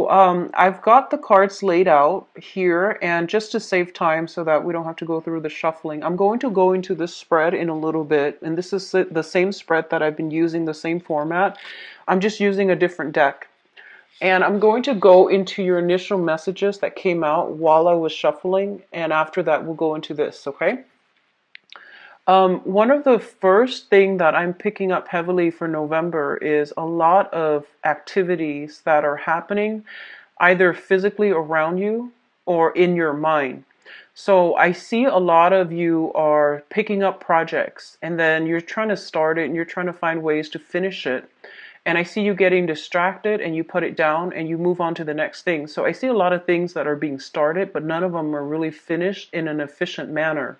I've got the cards laid out here, and just to save time so that we don't have to go through the shuffling, I'm going to go into this spread in a little bit, and this is the same spread that I've been using, the same format. I'm just using a different deck. And I'm going to go into your initial messages that came out while I was shuffling, and after that we'll go into this, okay? One of the first thing that I'm picking up heavily for November is a lot of activities that are happening either physically around you or in your mind. So I see a lot of you are picking up projects and then you're trying to start it and you're trying to find ways to finish it. And I see you getting distracted and you put it down and you move on to the next thing. So I see a lot of things that are being started, but none of them are really finished in an efficient manner.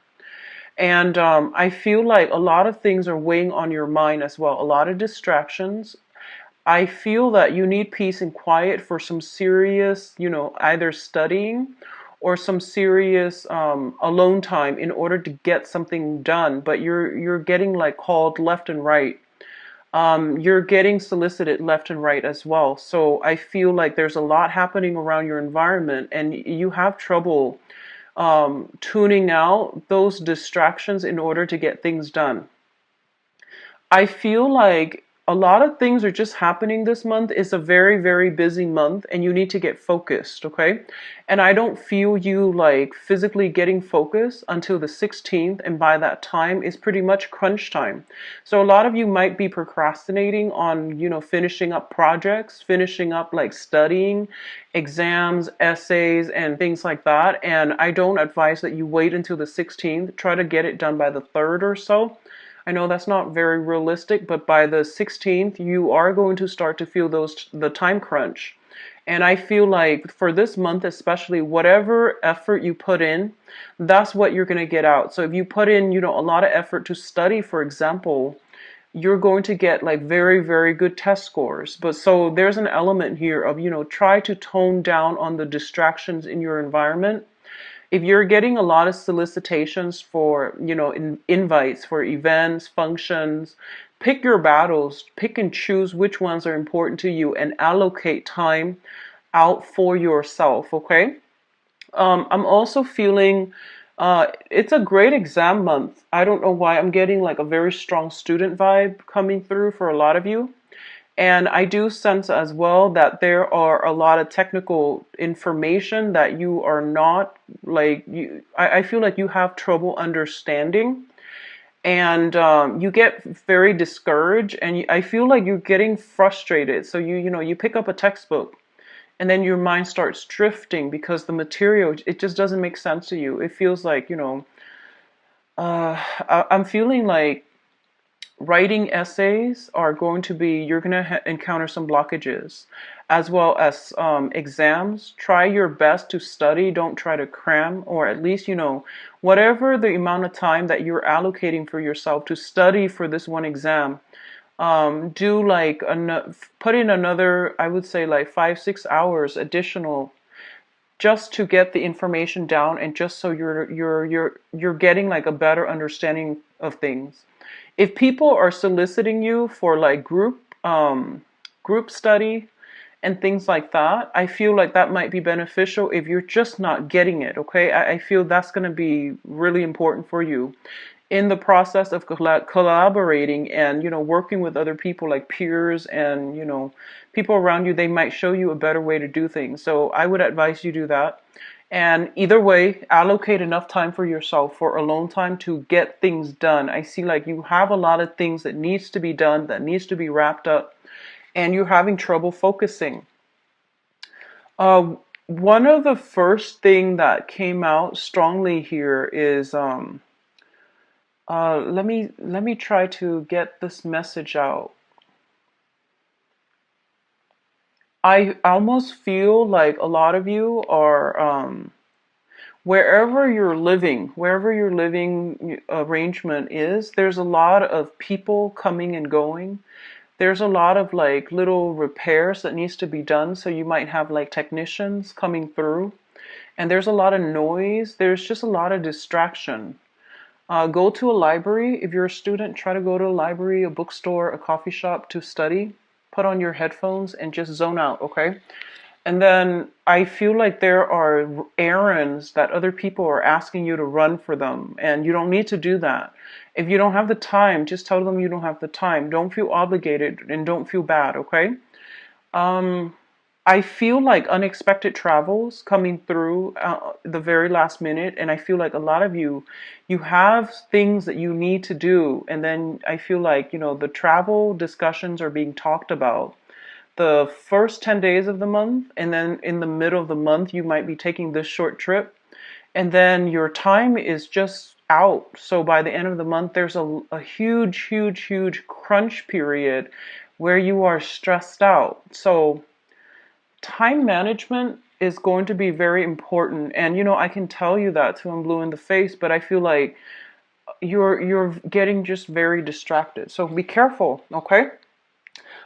And I feel like a lot of things are weighing on your mind as well, a lot of distractions. I feel that you need peace and quiet for some serious, either studying or some serious alone time in order to get something done. But you're getting like called left and right. You're getting solicited left and right as well. So I feel like there's a lot happening around your environment, and you have trouble tuning out those distractions in order to get things done. I feel like a lot of things are just happening this month. It's a very, very busy month and you need to get focused, okay? And I don't feel you like physically getting focused until the 16th, and by that time it's pretty much crunch time. So a lot of you might be procrastinating on, finishing up projects, finishing up like studying, exams, essays, and things like that. And I don't advise that you wait until the 16th. Try to get it done by the 3rd or so. I know that's not very realistic, but by the 16th, you are going to start to feel the time crunch. And I feel like for this month, especially, whatever effort you put in, that's what you're going to get out. So if you put in, a lot of effort to study, for example, you're going to get like very, very good test scores. But so there's an element here of, try to tone down on the distractions in your environment. If you're getting a lot of solicitations for, invites for events, functions, pick your battles, pick and choose which ones are important to you and allocate time out for yourself, okay? I'm also feeling it's a great exam month. I don't know why I'm getting like a very strong student vibe coming through for a lot of you. And I do sense as well that there are a lot of technical information that you are not I feel like you have trouble understanding, and you get very discouraged, and I feel like you're getting frustrated. So you pick up a textbook and then your mind starts drifting because the material, it just doesn't make sense to you. It feels like, I'm feeling like writing essays are going to be, you're going to encounter some blockages, as well as exams. Try your best to study. Don't try to cram, or at least, whatever the amount of time that you're allocating for yourself to study for this one exam. Do like put in another, I would say like 5-6 hours additional, just to get the information down, and just so you're getting like a better understanding of things. If people are soliciting you for like group study and things like that, I feel like that might be beneficial if you're just not getting it, okay? I feel that's going to be really important for you in the process of collaborating and, working with other people like peers and, people around you. They might show you a better way to do things. So I would advise you do that. And either way, allocate enough time for yourself, for alone time, to get things done. I see like you have a lot of things that needs to be done, that needs to be wrapped up, and you're having trouble focusing. One of the first thing that came out strongly here is let me try to get this message out. I almost feel like a lot of you are wherever your living arrangement is, there's a lot of people coming and going. There's a lot of like little repairs that needs to be done. So you might have like technicians coming through, and there's a lot of noise. There's just a lot of distraction. Go to a library. If you're a student, try to go to a library, a bookstore, a coffee shop to study. Put on your headphones and just zone out, okay? And then I feel like there are errands that other people are asking you to run for them, and you don't need to do that. If you don't have the time, just tell them you don't have the time. Don't feel obligated and don't feel bad, okay? Um, I feel like unexpected travels coming through the very last minute, and I feel like a lot of you have things that you need to do, and then I feel like, the travel discussions are being talked about the first 10 days of the month, and then in the middle of the month, you might be taking this short trip, and then your time is just out. So by the end of the month, there's a huge, huge, huge crunch period where you are stressed out. So time management is going to be very important. And I can tell you that till I'm blue in the face, but I feel like you're getting just very distracted. So be careful, okay?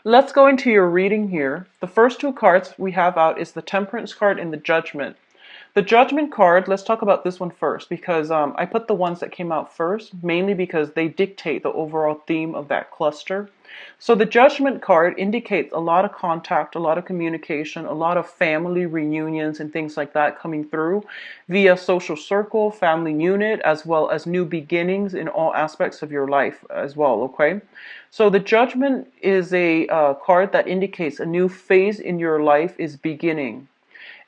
Let's go into your reading here. The first two cards we have out is the Temperance card and the Judgment. The Judgment card, let's talk about this one first because I put the ones that came out first, mainly because they dictate the overall theme of that cluster. So the Judgment card indicates a lot of contact, a lot of communication, a lot of family reunions and things like that coming through via social circle, family unit, as well as new beginnings in all aspects of your life as well, okay? So the Judgment is a card that indicates a new phase in your life is beginning.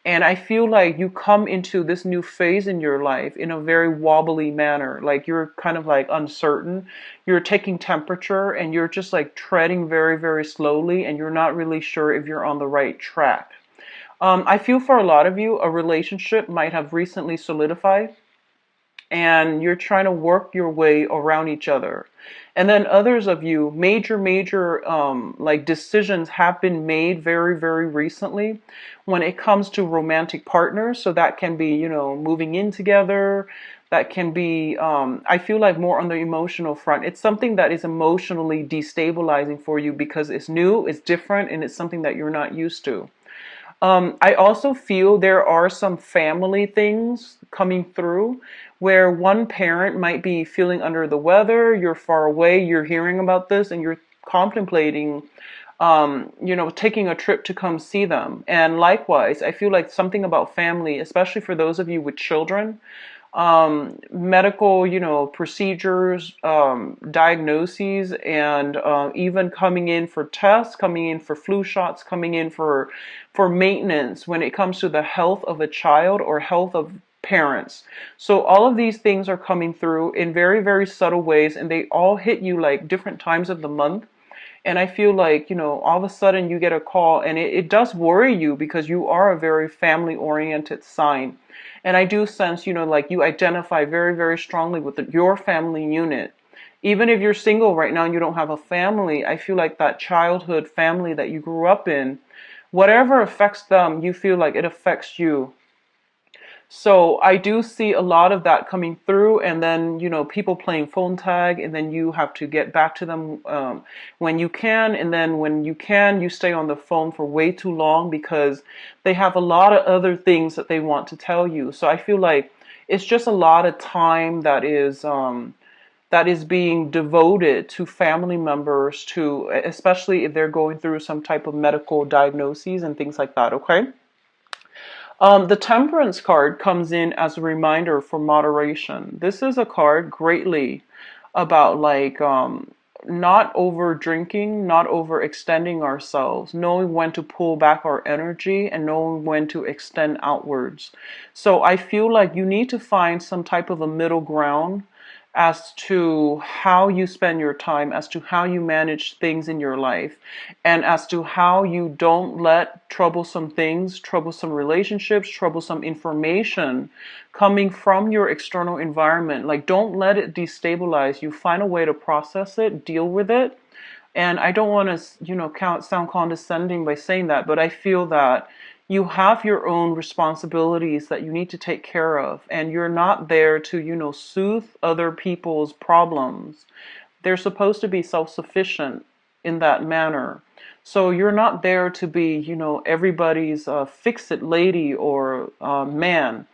And I feel like you come into this new phase in your life in a very wobbly manner. Like you're kind of like uncertain. You're taking temperature and you're just like treading very, very slowly and you're not really sure if you're on the right track. I feel for a lot of you, a relationship might have recently solidified and you're trying to work your way around each other. And then others of you, major like decisions have been made very, very recently when it comes to romantic partners. So that can be, moving in together. That can be, I feel like more on the emotional front. It's something that is emotionally destabilizing for you because it's new, it's different, and it's something that you're not used to. I also feel there are some family things coming through where one parent might be feeling under the weather, you're far away, you're hearing about this, and you're contemplating, taking a trip to come see them. And likewise, I feel like something about family, especially for those of you with children, medical, procedures, diagnoses, and even coming in for tests, coming in for flu shots, coming in for maintenance when it comes to the health of a child or health of parents. So all of these things are coming through in very, very subtle ways, and they all hit you like different times of the month. And I feel like, all of a sudden you get a call and it does worry you because you are a very family oriented sign. And I do sense, like you identify very, very strongly with your family unit. Even if you're single right now and you don't have a family, I feel like that childhood family that you grew up in, whatever affects them, you feel like it affects you. So I do see a lot of that coming through, and then people playing phone tag, and then you have to get back to them when you can, and then when you can, you stay on the phone for way too long because they have a lot of other things that they want to tell you. So I feel like it's just a lot of time that is being devoted to family members, to especially if they're going through some type of medical diagnoses and things like that. Okay. The Temperance card comes in as a reminder for moderation. This is a card greatly about like not over drinking, not overextending ourselves, knowing when to pull back our energy and knowing when to extend outwards. So I feel like you need to find some type of a middle ground as to how you spend your time, as to how you manage things in your life, and as to how you don't let troublesome things, troublesome relationships, troublesome information coming from your external environment, like don't let it destabilize you. Find a way to process it, deal with it. And I don't want to, sound condescending by saying that, but I feel that you have your own responsibilities that you need to take care of, and you're not there to, soothe other people's problems. They're supposed to be self-sufficient in that manner. So you're not there to be, everybody's fix-it lady or man.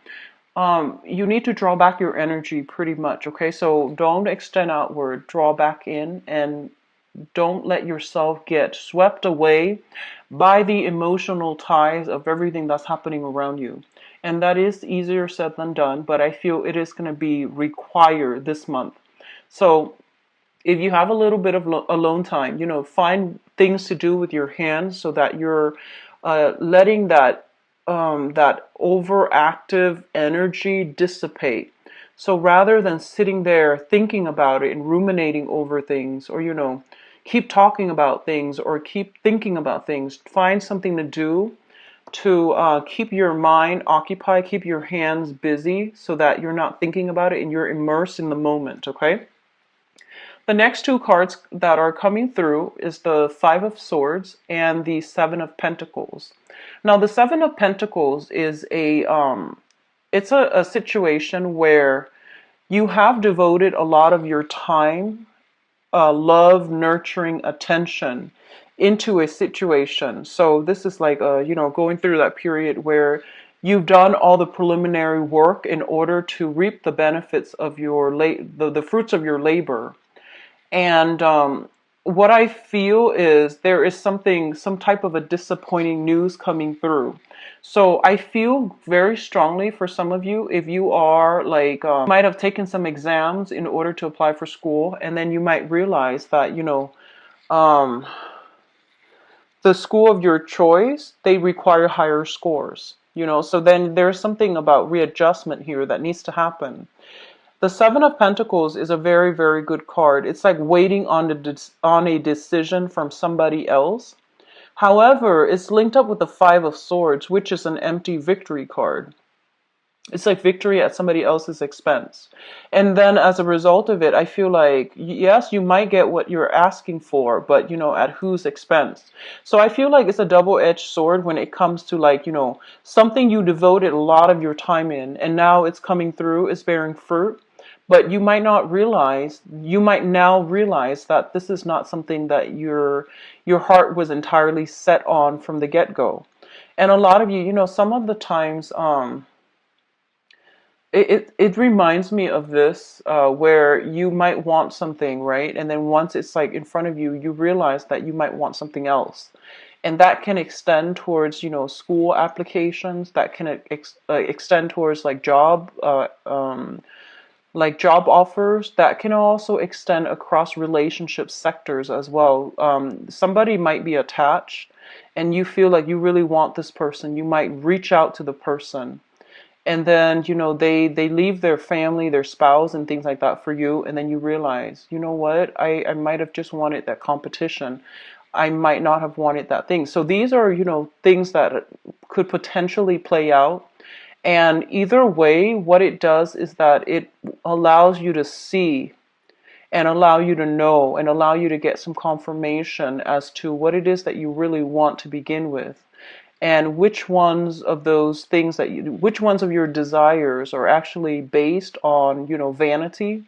You need to draw back your energy pretty much, okay? So don't extend outward, draw back in, and Don't let yourself get swept away by the emotional ties of everything that's happening around you. And that is easier said than done, but I feel it is going to be required this month. So if you have a little bit of alone time, find things to do with your hands so that you're letting that overactive energy dissipate. So rather than sitting there thinking about it and ruminating over things, or keep talking about things or keep thinking about things, find something to do to keep your mind occupied, keep your hands busy so that you're not thinking about it and you're immersed in the moment, okay? The next two cards that are coming through is the Five of Swords and the Seven of Pentacles. Now, the Seven of Pentacles is it's a situation where you have devoted a lot of your time, love, nurturing, attention into a situation. So this is like, going through that period where you've done all the preliminary work in order to reap the benefits of the fruits of your labor. And what I feel is there is some type of a disappointing news coming through. So I feel very strongly for some of you, if you are like, might have taken some exams in order to apply for school, and then you might realize that, um, the school of your choice, they require higher scores, so then there's something about readjustment here that needs to happen. The Seven of Pentacles is a very, very good card. It's like waiting on a decision from somebody else. However, it's linked up with the Five of Swords, which is an empty victory card. It's like victory at somebody else's expense. And then as a result of it, I feel like, yes, you might get what you're asking for, but, at whose expense? So I feel like it's a double-edged sword when it comes to like, something you devoted a lot of your time in, and now it's coming through, it's bearing fruit. But you might now realize that this is not something that your heart was entirely set on from the get-go. And a lot of you, some of the times, it reminds me of this, where you might want something, right? And then once it's like in front of you, you realize that you might want something else. And that can extend towards, school applications, that can extend towards like job offers, that can also extend across relationship sectors as well. Somebody might be attached and you feel like you really want this person. You might reach out to the person, and then they leave their family, their spouse and things like that for you, and then you realize, you know what, I might have just wanted that competition. I might not have wanted that thing. So these are things that could potentially play out. And either way, what it does is that it allows you to see and allow you to know and allow you to get some confirmation as to what it is that you really want to begin with, and which ones of those things which ones of your desires are actually based on, vanity,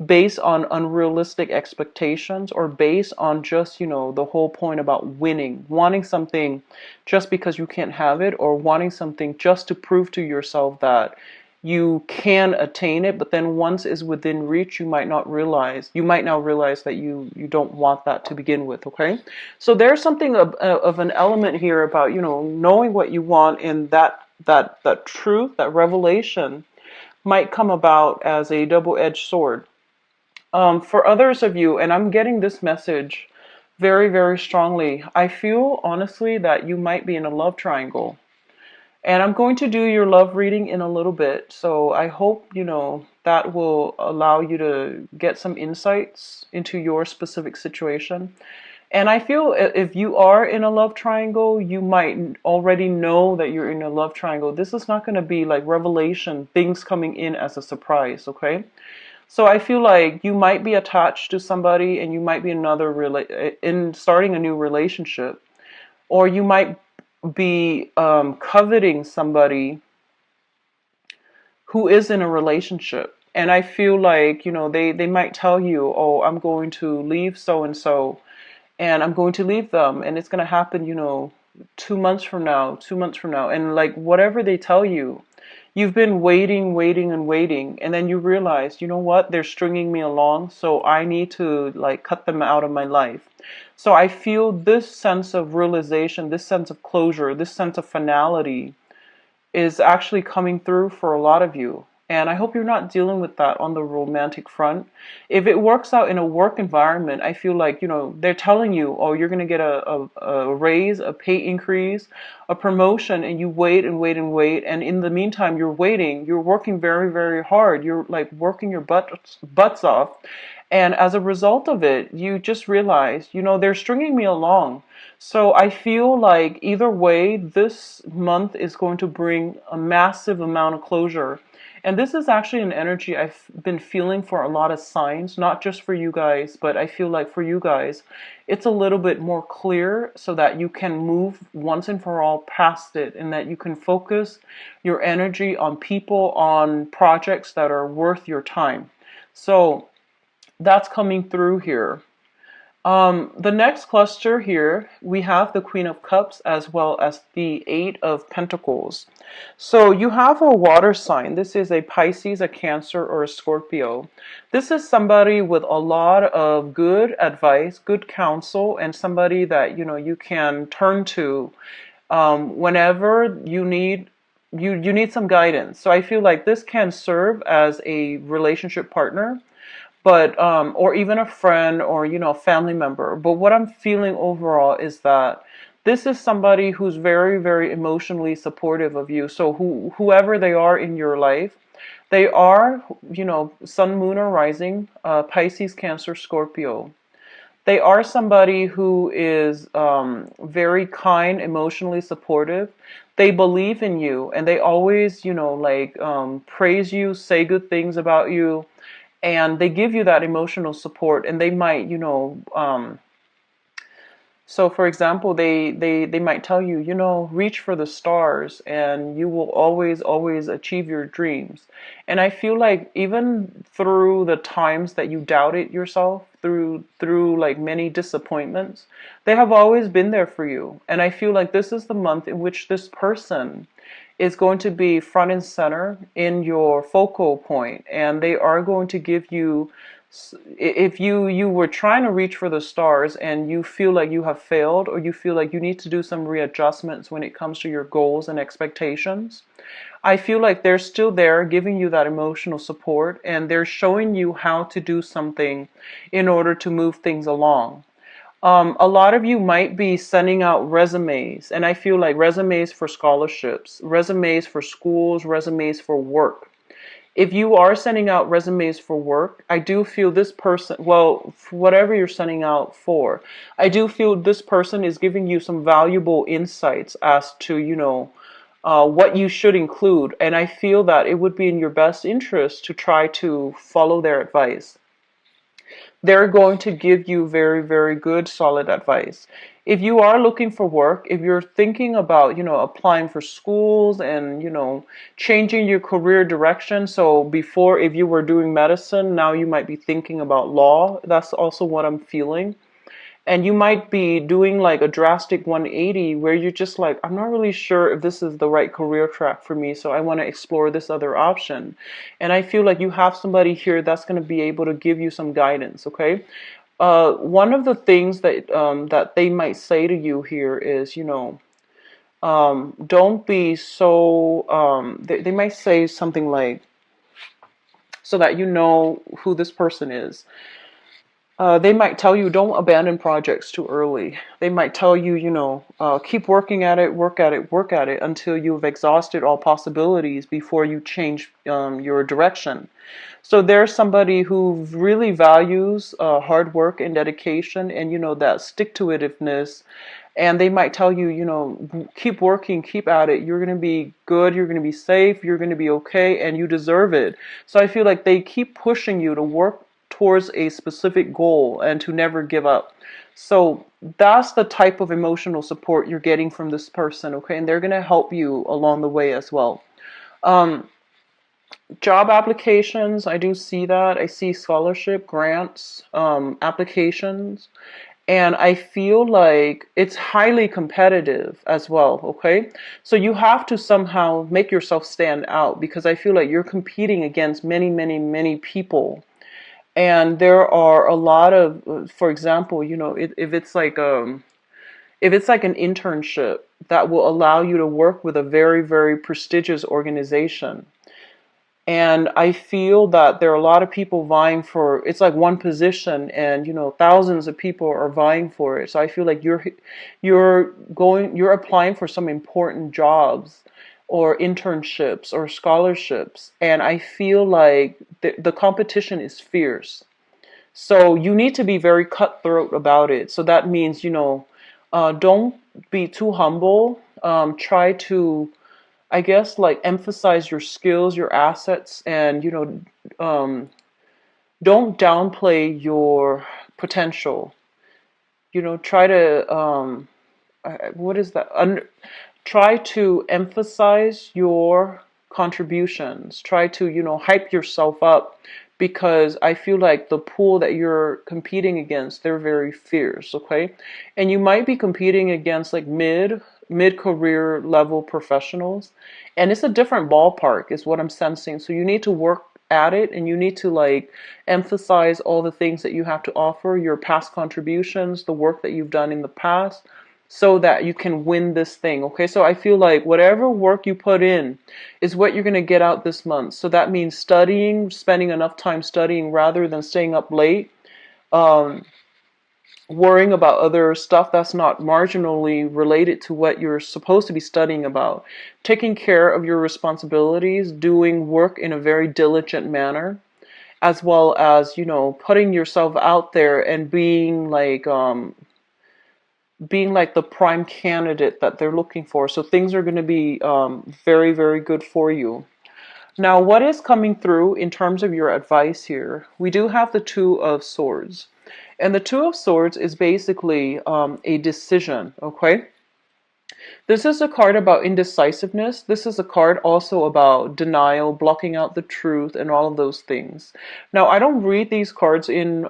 based on unrealistic expectations, or based on just, the whole point about winning, wanting something just because you can't have it, or wanting something just to prove to yourself that you can attain it, but then once it's within reach, you might now realize that you don't want that to begin with, okay? So there's something of an element here about, knowing what you want, and that truth, that revelation might come about as a double-edged sword. For others of you, and I'm getting this message very, very strongly, I feel honestly that you might be in a love triangle. And I'm going to do your love reading in a little bit. So I hope, that will allow you to get some insights into your specific situation. And I feel if you are in a love triangle, you might already know that you're in a love triangle. This is not going to be like revelation, things coming in as a surprise, okay? So I feel like you might be attached to somebody, and you might be in starting a new relationship, or you might be coveting somebody who is in a relationship. And I feel like, they might tell you, oh, I'm going to leave so and so, and I'm going to leave them, and it's going to happen, 2 months from now, 2 months from now, and like whatever they tell you, you've been waiting, waiting, and waiting, and then you realize, you know what, they're stringing me along, so I need to like cut them out of my life. So I feel this sense of realization, this sense of closure, this sense of finality is actually coming through for a lot of you. And I hope you're not dealing with that on the romantic front. If it works out in a work environment, I feel like, they're telling you, oh, you're going to get a raise, a pay increase, a promotion, and you wait and wait and wait. And in the meantime, you're waiting, you're working very, very hard. You're like working your butts off. And as a result of it, you just realize, they're stringing me along. So I feel like either way, this month is going to bring a massive amount of closure. And this is actually an energy I've been feeling for a lot of signs, not just for you guys, but I feel like for you guys, it's a little bit more clear so that you can move once and for all past it and that you can focus your energy on people, on projects that are worth your time. So that's coming through here. The next cluster here, we have the Queen of Cups as well as the Eight of Pentacles. So you have a water sign. This is a Pisces, a Cancer, or a Scorpio. This is somebody with a lot of good advice, good counsel, and somebody that, you can turn to whenever you need some guidance. So I feel like this can serve as a relationship partner, but or even a friend or a family member. But what I'm feeling overall is that this is somebody who's very, very emotionally supportive of you. So whoever they are in your life, they are, sun, moon, or rising, Pisces, Cancer, Scorpio. They are somebody who is very kind, emotionally supportive. They believe in you, and they always, praise you, say good things about you, and they give you that emotional support. And they might, so for example, they might tell you, reach for the stars and you will always, always achieve your dreams. And I feel like even through the times that you doubted yourself, through like many disappointments, they have always been there for you. And I feel like this is the month in which this person is going to be front and center in your focal point, and they are going to give you, if you were trying to reach for the stars and you feel like you have failed, or you feel like you need to do some readjustments when it comes to your goals and expectations, I feel like they're still there giving you that emotional support, and they're showing you how to do something in order to move things along. A lot of you might be sending out resumes, and I feel like resumes for scholarships, resumes for schools, resumes for work. If you are sending out resumes for work, I do feel this person, well, whatever you're sending out for, I do feel this person is giving you some valuable insights as to, what you should include. And I feel that it would be in your best interest to try to follow their advice. They're going to give you very, very good, solid advice. If you are looking for work, if you're thinking about, applying for schools and, changing your career direction. So before, if you were doing medicine, now you might be thinking about law. That's also what I'm feeling. And you might be doing like a drastic 180 where you're just like, I'm not really sure if this is the right career track for me, so I want to explore this other option. And I feel like you have somebody here that's going to be able to give you some guidance, okay? One of the things that they might say to you here is, don't be so, they might say something like, so that you know who this person is. They might tell you don't abandon projects too early. They might tell you, keep working at it, work at it, work at it until you've exhausted all possibilities before you change your direction. So there's somebody who really values hard work and dedication and, that stick-to-itiveness. And they might tell you, keep working, keep at it. You're going to be good. You're going to be safe. You're going to be okay. And you deserve it. So I feel like they keep pushing you to work towards a specific goal and to never give up. So that's the type of emotional support you're getting from this person, okay? And they're going to help you along the way as well. Job applications, I do see that. I see scholarship, grants, applications. And I feel like it's highly competitive as well, okay? So you have to somehow make yourself stand out, because I feel like you're competing against many, many, many people. And there are a lot of, for example, if it's like an internship that will allow you to work with a very, very prestigious organization. And I feel that there are a lot of people vying for, it's like one position, and thousands of people are vying for it. So I feel like you're applying for some important jobs or internships or scholarships, and I feel like the competition is fierce. So you need to be very cutthroat about it. So that means, don't be too humble. Try to, I guess, like, emphasize your skills, your assets, and, don't downplay your potential. Try to, what is that? Try to emphasize your contributions. Try to, hype yourself up, because I feel like the pool that you're competing against, they're very fierce, okay? And you might be competing against like mid-career level professionals, and it's a different ballpark is what I'm sensing. So you need to work at it, and you need to like emphasize all the things that you have to offer, your past contributions, the work that you've done in the past, so that you can win this thing. Okay, so I feel like whatever work you put in is what you're going to get out this month. So that means studying, spending enough time studying rather than staying up late, um, worrying about other stuff that's not marginally related to what you're supposed to be studying about, taking care of your responsibilities, doing work in a very diligent manner, as well as, putting yourself out there and being like the prime candidate that they're looking for. So things are going to be very, very good for you. Now, what is coming through in terms of your advice here? We do have the Two of Swords. And the Two of Swords is basically a decision, okay? This is a card about indecisiveness. This is a card also about denial, blocking out the truth, and all of those things. Now, I don't read these cards in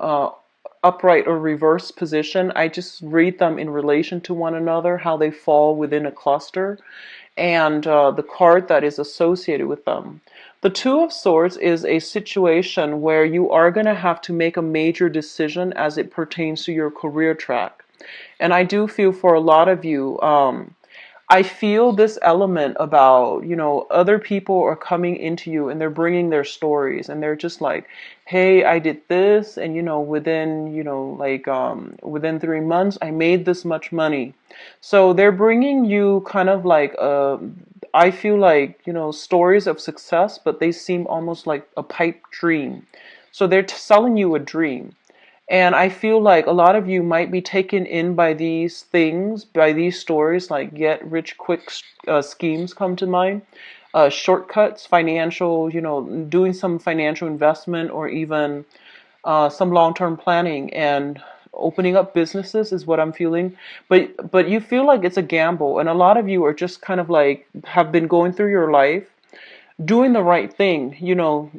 upright or reverse position. I just read them in relation to one another, how they fall within a cluster, and the card that is associated with them. The Two of Swords is a situation where you are going to have to make a major decision as it pertains to your career track. And I do feel for a lot of you, I feel this element about, other people are coming into you and they're bringing their stories, and they're just like, hey, I did this, and, within, within 3 months, I made this much money. So they're bringing you kind of like, I feel like, stories of success, but they seem almost like a pipe dream. So they're selling you a dream. And I feel like a lot of you might be taken in by these things, by these stories, like get rich quick schemes come to mind, shortcuts, financial, doing some financial investment, or even some long-term planning and opening up businesses is what I'm feeling. But you feel like it's a gamble, and a lot of you are just kind of like have been going through your life doing the right thing,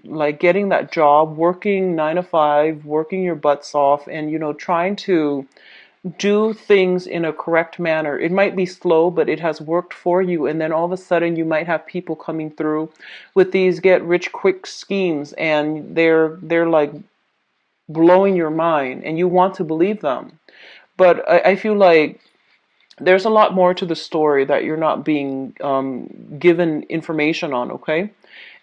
like getting that job, working 9 to 5, working your butts off, and, trying to do things in a correct manner. It might be slow, but it has worked for you. And then all of a sudden you might have people coming through with these get rich quick schemes, and they're like blowing your mind, and you want to believe them. But I feel like there's a lot more to the story that you're not being given information on, okay?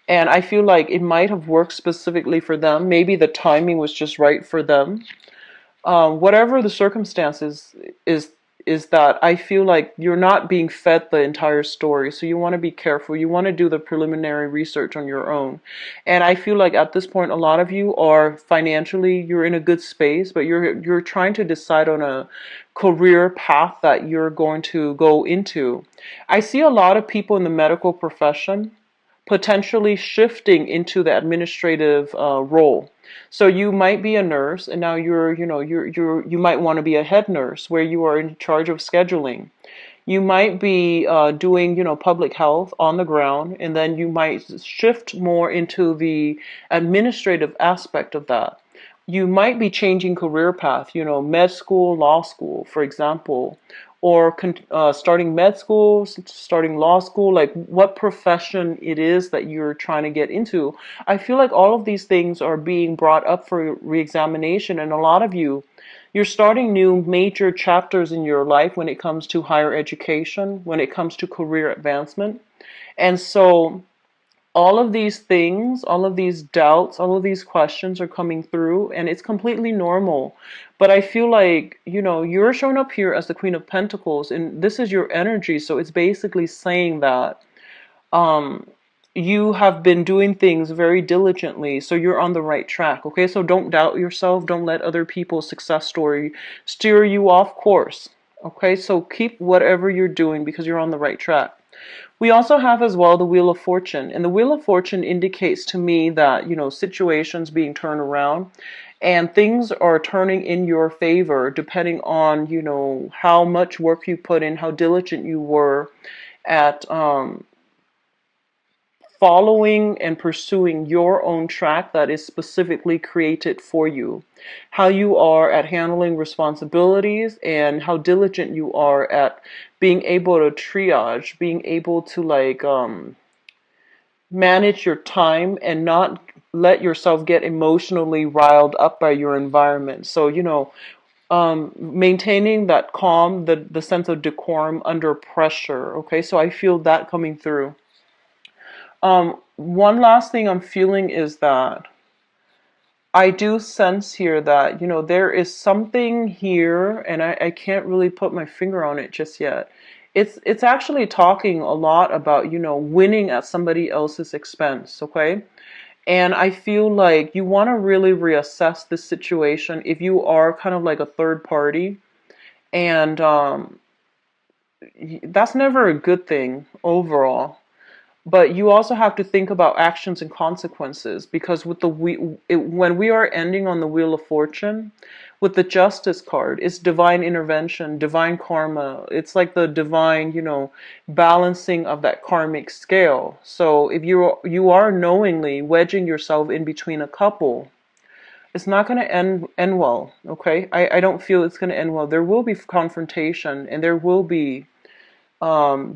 And I feel like it might have worked specifically for them. Maybe the timing was just right for them. Whatever the circumstances is that I feel like you're not being fed the entire story. So you want to be careful. You want to do the preliminary research on your own. And I feel like at this point, a lot of you are financially, you're in a good space, but you're trying to decide on a career path that you're going to go into. I see a lot of people in the medical profession potentially shifting into the administrative role. So you might be a nurse, and now you might want to be a head nurse where you are in charge of scheduling. You might be doing, public health on the ground, and then you might shift more into the administrative aspect of that. you might be changing career path, med school, law school, for example, or starting med school, starting law school, like what profession it is that you're trying to get into. I feel like all of these things are being brought up for reexamination, and a lot of you're starting new major chapters in your life when it comes to higher education, when it comes to career advancement. And so all of these things, all of these doubts, all of these questions are coming through, and it's completely normal. But I feel like, you're showing up here as the Queen of Pentacles, and this is your energy. So it's basically saying that um, you have been doing things very diligently, so you're on the right track. Okay, so don't doubt yourself. Don't let other people's success story steer you off course. Okay, so keep whatever you're doing because you're on the right track. We also have as well the Wheel of Fortune. And the Wheel of Fortune indicates to me that, situations being turned around and things are turning in your favor depending on, how much work you put in, how diligent you were at following and pursuing your own track that is specifically created for you, how you are at handling responsibilities, and how diligent you are at being able to triage, being able to manage your time and not let yourself get emotionally riled up by your environment. So, maintaining that calm, the sense of decorum under pressure. Okay, so I feel that coming through. One last thing I'm feeling is that I do sense here that, there is something here, and I can't really put my finger on it just yet. It's actually talking a lot about, winning at somebody else's expense, okay? And I feel like you want to really reassess this situation if you are kind of like a third party. And that's never a good thing overall. But you also have to think about actions and consequences, because with when we are ending on the Wheel of Fortune, with the Justice card, it's divine intervention, divine karma. It's like the divine, balancing of that karmic scale. So if you are knowingly wedging yourself in between a couple, it's not going to end well. Okay, I don't feel it's going to end well. There will be confrontation, and there will be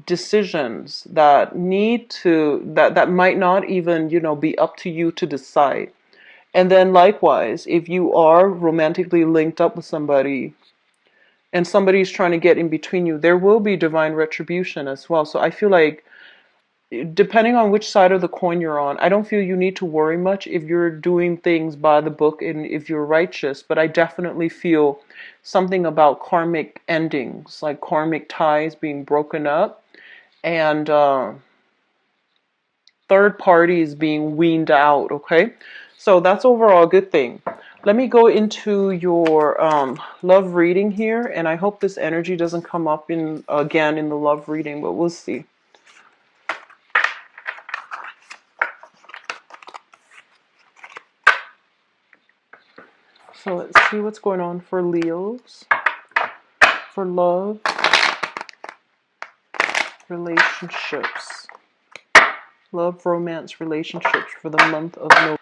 decisions that that might not even be up to you to decide. And then likewise, if you are romantically linked up with somebody and somebody's trying to get in between you, there will be divine retribution as well. So I feel like depending on which side of the coin you're on, I don't feel you need to worry much if you're doing things by the book and if you're righteous. But I definitely feel something about karmic endings, like karmic ties being broken up, and third parties being weaned out. Okay, so that's overall a good thing. Let me go into your love reading here, and I hope this energy doesn't come up again in the love reading, but we'll see. So let's see what's going on for Leos, for love, relationships, love, romance, relationships for the month of November.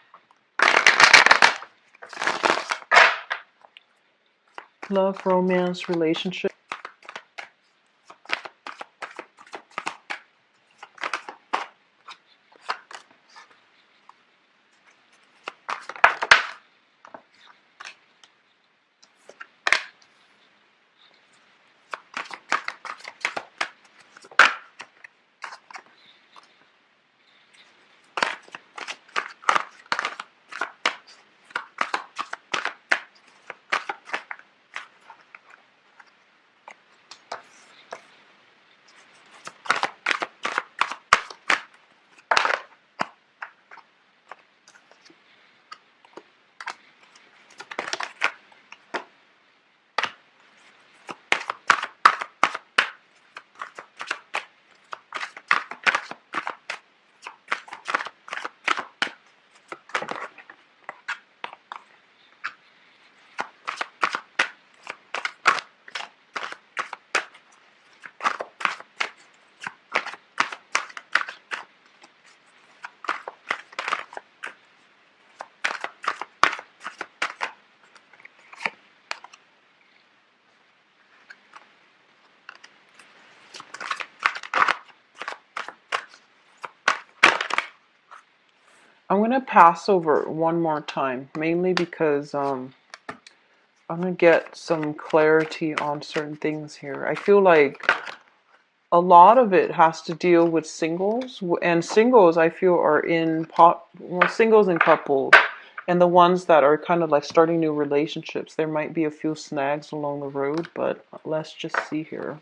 Love, romance, relationship. I'm going to pass over one more time, mainly because I'm going to get some clarity on certain things here. I feel like a lot of it has to deal with singles, and singles I feel are in singles and couples, and the ones that are kind of like starting new relationships. There might be a few snags along the road, but let's just see here.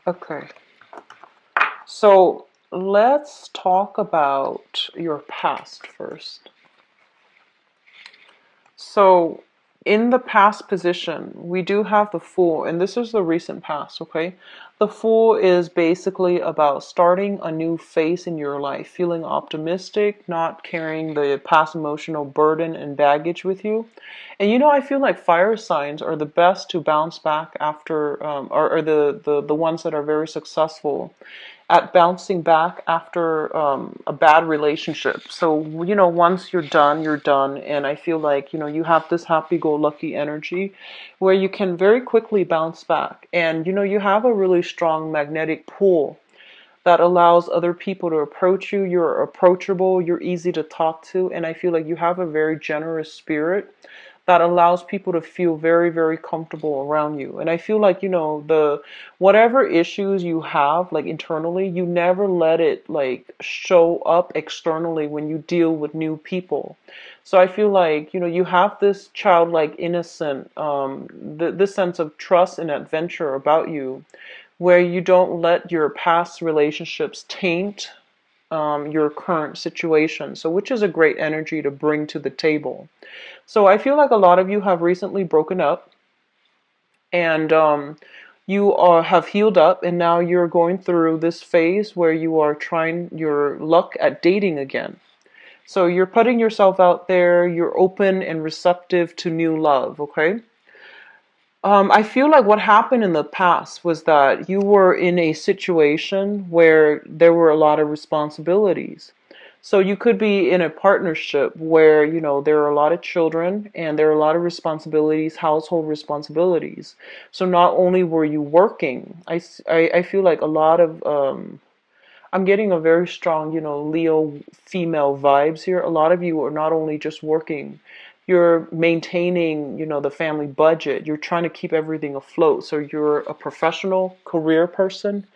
Okay, so let's talk about your past first. So in the past position, we do have the Fool, and this is the recent past, okay? The Fool is basically about starting a new phase in your life, feeling optimistic, not carrying the past emotional burden and baggage with you. And I feel like fire signs are the best to bounce back after, or the ones that are very successful at bouncing back after a bad relationship. So, once you're done, you're done. And I feel like, you have this happy-go-lucky energy where you can very quickly bounce back. And, you have a really strong magnetic pull that allows other people to approach you. You're approachable, you're easy to talk to, and I feel like you have a very generous spirit that allows people to feel very, very comfortable around you. And I feel like, the whatever issues you have like internally, you never let it like show up externally when you deal with new people. So I feel like, you have this childlike innocent, this sense of trust and adventure about you where you don't let your past relationships taint your current situation. So, which is a great energy to bring to the table. So, I feel like a lot of you have recently broken up, and have healed up, and now you're going through this phase where you are trying your luck at dating again. So, you're putting yourself out there, you're open and receptive to new love, okay? I feel like what happened in the past was that you were in a situation where there were a lot of responsibilities. So you could be in a partnership where, there are a lot of children and there are a lot of responsibilities, household responsibilities. So not only were you working, I feel like a lot of, I'm getting a very strong, Leo female vibes here. A lot of you are not only just working, you're maintaining, the family budget. You're trying to keep everything afloat. So you're a professional career person.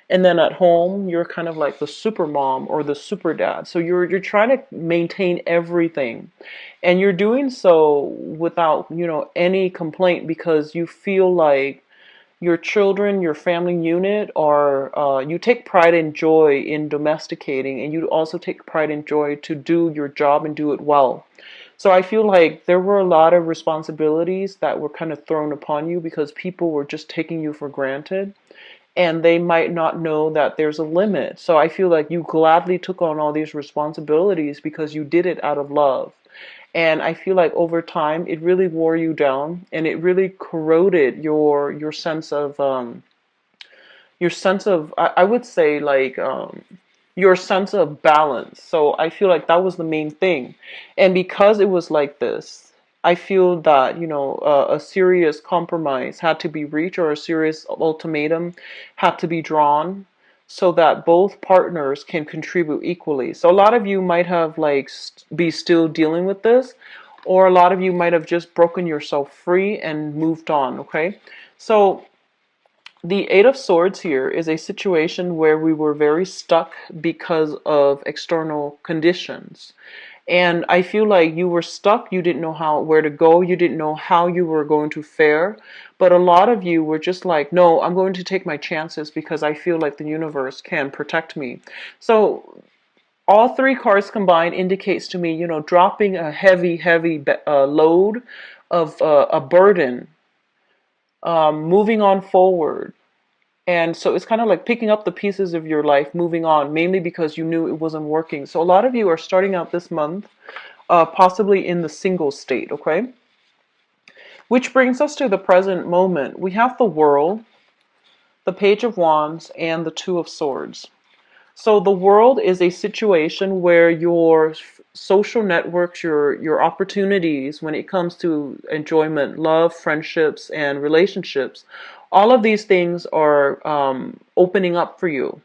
And then at home, you're kind of like the super mom or the super dad. So you're trying to maintain everything. And you're doing so without, any complaint because you feel like your children, your family unit, are you take pride and joy in domesticating, and you also take pride and joy to do your job and do it well. So I feel like there were a lot of responsibilities that were kind of thrown upon you because people were just taking you for granted and they might not know that there's a limit. So I feel like you gladly took on all these responsibilities because you did it out of love. And I feel like over time it really wore you down and it really corroded your sense of I would say like your sense of balance. So I feel like that was the main thing. And because it was like this, I feel that, a serious compromise had to be reached or a serious ultimatum had to be drawn so that both partners can contribute equally. So a lot of you might have like be still dealing with this, or a lot of you might have just broken yourself free and moved on, okay? So the Eight of Swords here is a situation where we were very stuck because of external conditions. And I feel like you were stuck, you didn't know where to go, you didn't know how you were going to fare. But a lot of you were just like, no, I'm going to take my chances because I feel like the universe can protect me. So all three cards combined indicates to me, dropping a heavy, heavy load of a burden, moving on forward. And so it's kind of like picking up the pieces of your life, moving on, mainly because you knew it wasn't working. So a lot of you are starting out this month, possibly in the single state, okay? Which brings us to the present moment. We have the World, the Page of Wands, and the Two of Swords. So the world is a situation where your social networks, your opportunities when it comes to enjoyment, love, friendships, and relationships, all of these things are opening up for you.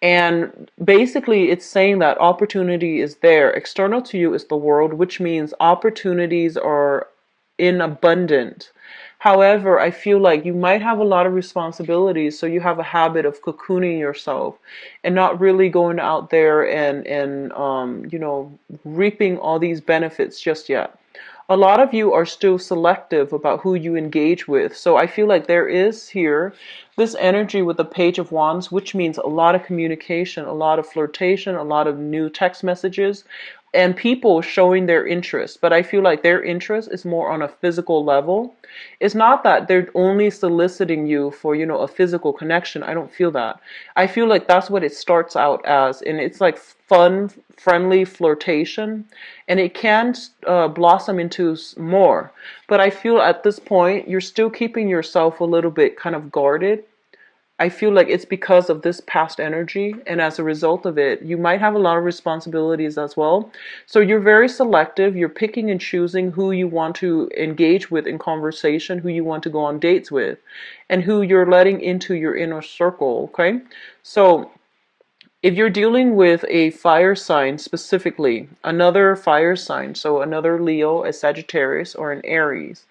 And basically, it's saying that opportunity is there. External to you is the world, which means opportunities are in abundant. However, I feel like you might have a lot of responsibilities, so you have a habit of cocooning yourself and not really going out there and reaping all these benefits just yet. A lot of you are still selective about who you engage with. So I feel like there is here this energy with the Page of Wands, which means a lot of communication, a lot of flirtation, a lot of new text messages, and people showing their interest. But I feel like their interest is more on a physical level. It's not that they're only soliciting you for, a physical connection. I don't feel that. I feel like that's what it starts out as, and it's like fun, friendly flirtation, and it can blossom into more. But I feel at this point, you're still keeping yourself a little bit kind of guarded. I feel like it's because of this past energy, and as a result of it, you might have a lot of responsibilities as well. So you're very selective. You're picking and choosing who you want to engage with in conversation, who you want to go on dates with, and who you're letting into your inner circle, okay? So if you're dealing with a fire sign specifically, another fire sign, so another Leo, a Sagittarius, or an Aries,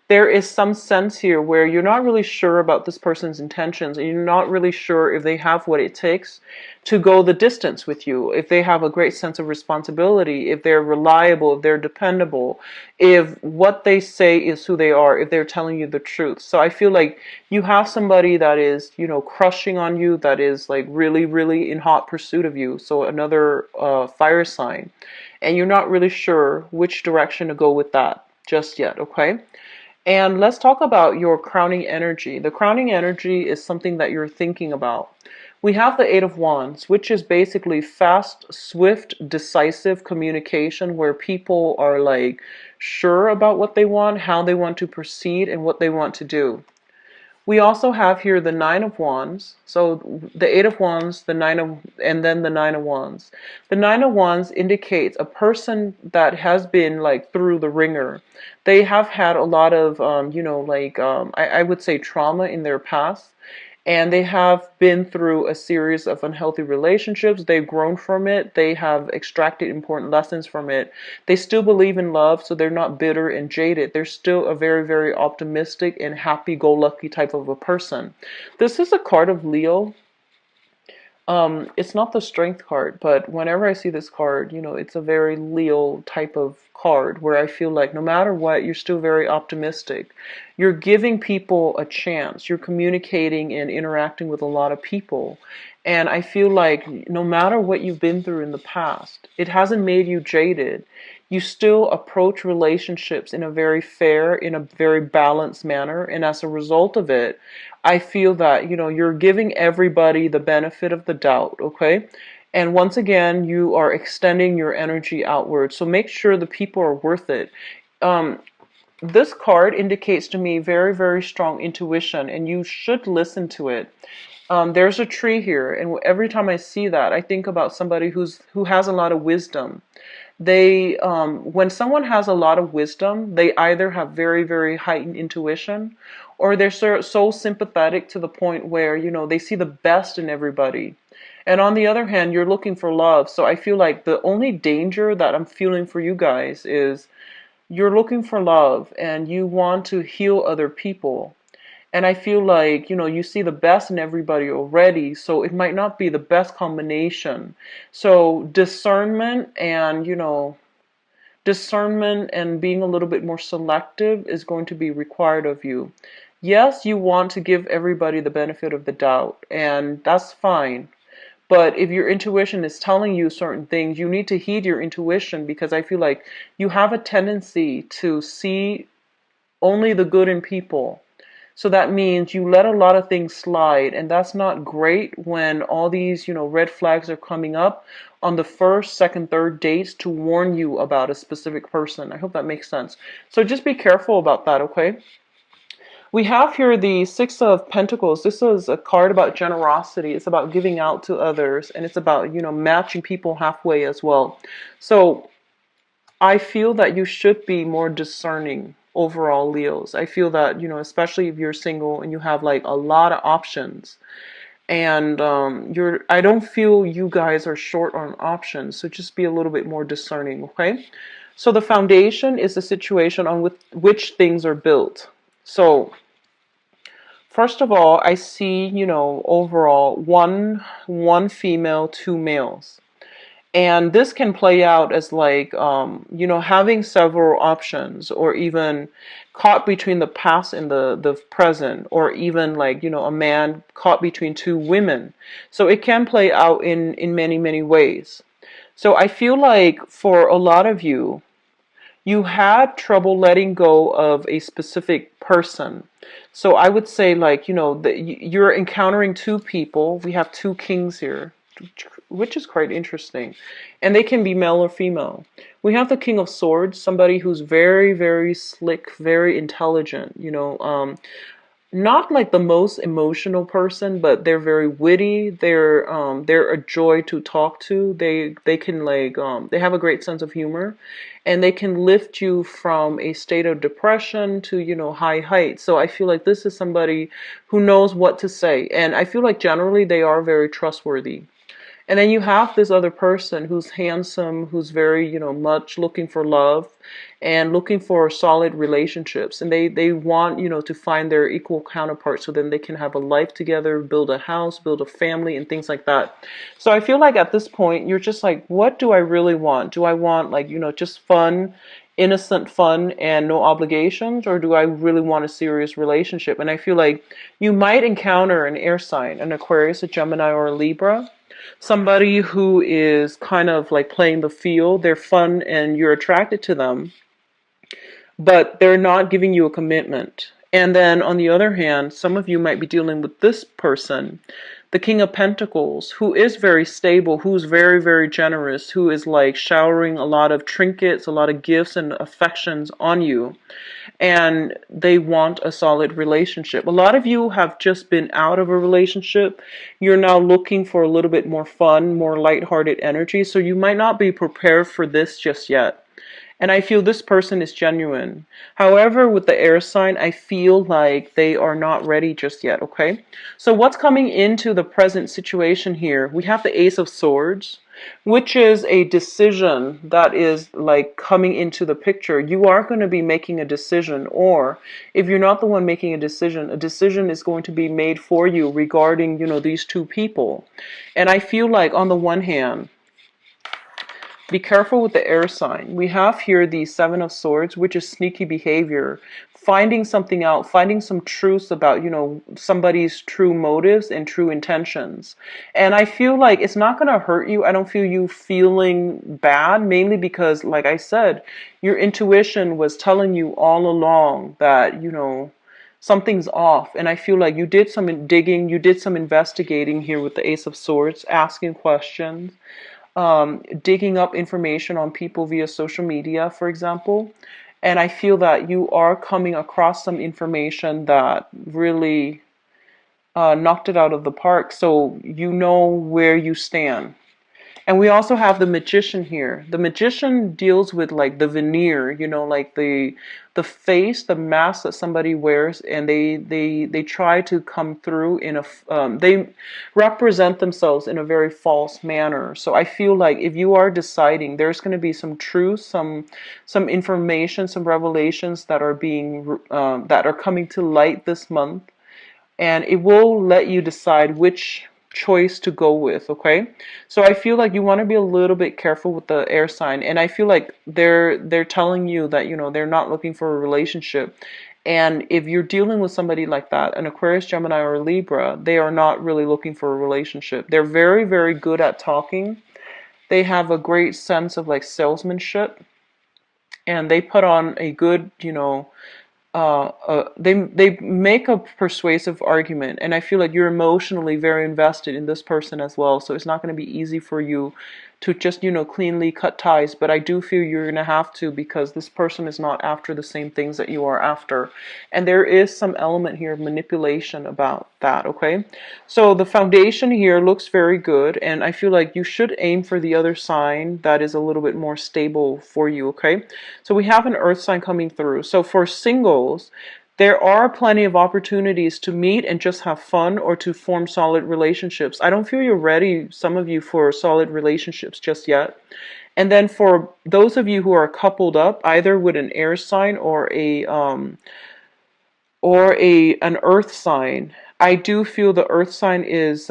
there is some sense here where you're not really sure about this person's intentions, and you're not really sure if they have what it takes to go the distance with you, if they have a great sense of responsibility, if they're reliable, if they're dependable, if what they say is who they are, if they're telling you the truth. So I feel like you have somebody that is, crushing on you, that is like really, really in hot pursuit of you. So another fire sign. And you're not really sure which direction to go with that just yet, okay? And let's talk about your crowning energy. The crowning energy is something that you're thinking about. We have the Eight of Wands, which is basically fast, swift, decisive communication where people are like sure about what they want, how they want to proceed, and what they want to do. We also have here the Nine of Wands. So the Eight of Wands, and then the Nine of Wands. The Nine of Wands indicates a person that has been like through the ringer. They have had a lot of, I would say trauma in their past. And they have been through a series of unhealthy relationships. They've grown from it. They have extracted important lessons from it. They still believe in love, so they're not bitter and jaded. They're still a very, very optimistic and happy-go-lucky type of a person. This is a card of Leo. It's not the strength card, but whenever I see this card, it's a very Leo type of card where I feel like no matter what, you're still very optimistic. You're giving people a chance. You're communicating and interacting with a lot of people. And I feel like no matter what you've been through in the past, it hasn't made you jaded. You still approach relationships in a very fair, in a very balanced manner. And as a result of it, I feel that, you're giving everybody the benefit of the doubt, okay? And once again, you are extending your energy outward. So make sure the people are worth it. This card indicates to me very, very strong intuition, and you should listen to it. There's a tree here, and every time I see that, I think about somebody who has a lot of wisdom. When someone has a lot of wisdom, they either have very, very heightened intuition, or they're so sympathetic to the point where, they see the best in everybody. And on the other hand, you're looking for love. So I feel like the only danger that I'm feeling for you guys is you're looking for love and you want to heal other people. And I feel like, you see the best in everybody already, so it might not be the best combination. So discernment and being a little bit more selective is going to be required of you. Yes, you want to give everybody the benefit of the doubt, and that's fine. But if your intuition is telling you certain things, you need to heed your intuition, because I feel like you have a tendency to see only the good in people. So that means you let a lot of things slide, and that's not great when all these, red flags are coming up on the first, second, third dates to warn you about a specific person. I hope that makes sense. So just be careful about that, okay? We have here the Six of Pentacles. This is a card about generosity. It's about giving out to others, and it's about, matching people halfway as well. So I feel that you should be more discerning overall, Leos. I feel that, especially if you're single and you have like a lot of options, and I don't feel you guys are short on options, so just be a little bit more discerning, okay? So the foundation is the situation on which things are built. So first of all, I see, overall one female, two males. And this can play out as like, having several options, or even caught between the past and the present, or even like, a man caught between two women. So it can play out in many, many ways. So I feel like for a lot of you, you had trouble letting go of a specific person. So I would say, like, that you're encountering two people. We have two kings here, which is quite interesting. And they can be male or female. We have the King of Swords, somebody who's very, very slick, very intelligent, not like the most emotional person, but they're very witty. They're a joy to talk to. They can like they have a great sense of humor, and they can lift you from a state of depression to, high heights. So I feel like this is somebody who knows what to say, and I feel like generally they are very trustworthy. And then you have this other person who's handsome, who's very, much looking for love and looking for solid relationships. And they want, to find their equal counterpart so then they can have a life together, build a house, build a family, and things like that. So I feel like at this point, you're just like, what do I really want? Do I want, like, just fun, innocent fun and no obligations, or do I really want a serious relationship? And I feel like you might encounter an air sign, an Aquarius, a Gemini, or a Libra. Somebody who is kind of like playing the field. They're fun and you're attracted to them, but they're not giving you a commitment. And then on the other hand, some of you might be dealing with this person, the King of Pentacles, who is very stable, who's very, very generous, who is like showering a lot of trinkets, a lot of gifts and affections on you. And they want a solid relationship. A lot of you have just been out of a relationship. You're now looking for a little bit more fun, more lighthearted energy. So you might not be prepared for this just yet. And I feel this person is genuine. However, with the air sign, I feel like they are not ready just yet, okay? So what's coming into the present situation here? We have the Ace of Swords, which is a decision that is like coming into the picture. You are going to be making a decision, or if you're not the one making a decision is going to be made for you regarding, these two people. And I feel like on the one hand, be careful with the air sign. We have here the Seven of Swords, which is sneaky behavior, finding something out, finding some truths about, somebody's true motives and true intentions. And I feel like it's not going to hurt you. I don't feel you feeling bad, mainly because, like I said, your intuition was telling you all along that, something's off. And I feel like you did some digging, you did some investigating here with the Ace of Swords, asking questions. Digging up information on people via social media, for example. And I feel that you are coming across some information that really knocked it out of the park. So you know where you stand. And we also have the Magician here. The Magician deals with like the veneer, like the face, the mask that somebody wears, and they try to come through in they represent themselves in a very false manner. So I feel like if you are deciding, there's going to be some truth, some information, some revelations that are being that are coming to light this month, and it will let you decide which choice to go with, okay? So I feel like you want to be a little bit careful with the air sign, and I feel like they're telling you that, they're not looking for a relationship. And if you're dealing with somebody like that, an Aquarius, Gemini, or Libra, they are not really looking for a relationship. They're very, very good at talking. They have a great sense of like salesmanship, and they put on a good, they make a persuasive argument, and I feel like you're emotionally very invested in this person as well. So it's not going to be easy for you to just, cleanly cut ties. But I do feel you're going to have to, because this person is not after the same things that you are after. And there is some element here of manipulation about that, okay? So the foundation here looks very good, and I feel like you should aim for the other sign that is a little bit more stable for you, okay? So we have an earth sign coming through. So for singles, there are plenty of opportunities to meet and just have fun, or to form solid relationships. I don't feel you're ready, some of you, for solid relationships just yet. And then for those of you who are coupled up, either with an air sign or an earth sign, I do feel the earth sign is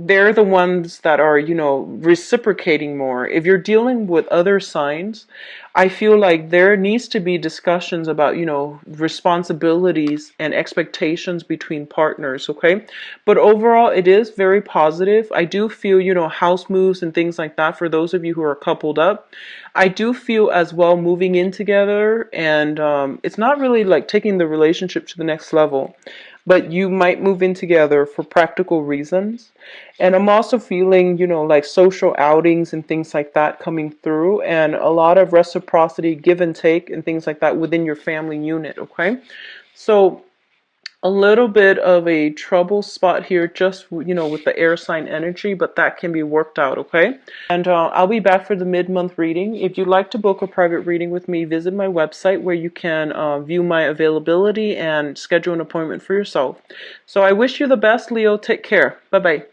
they're the ones that are, reciprocating more. If you're dealing with other signs, I feel like there needs to be discussions about, responsibilities and expectations between partners, okay? But overall, it is very positive. I do feel, house moves and things like that for those of you who are coupled up. I do feel as well moving in together, and it's not really like taking the relationship to the next level, but you might move in together for practical reasons. And I'm also feeling, like social outings and things like that coming through, and a lot of reciprocity, give and take, and things like that within your family unit, okay? So a little bit of a trouble spot here, just, with the air sign energy, but that can be worked out, okay? And I'll be back for the mid-month reading. If you'd like to book a private reading with me, visit my website where you can view my availability and schedule an appointment for yourself. So I wish you the best, Leo. Take care. Bye-bye.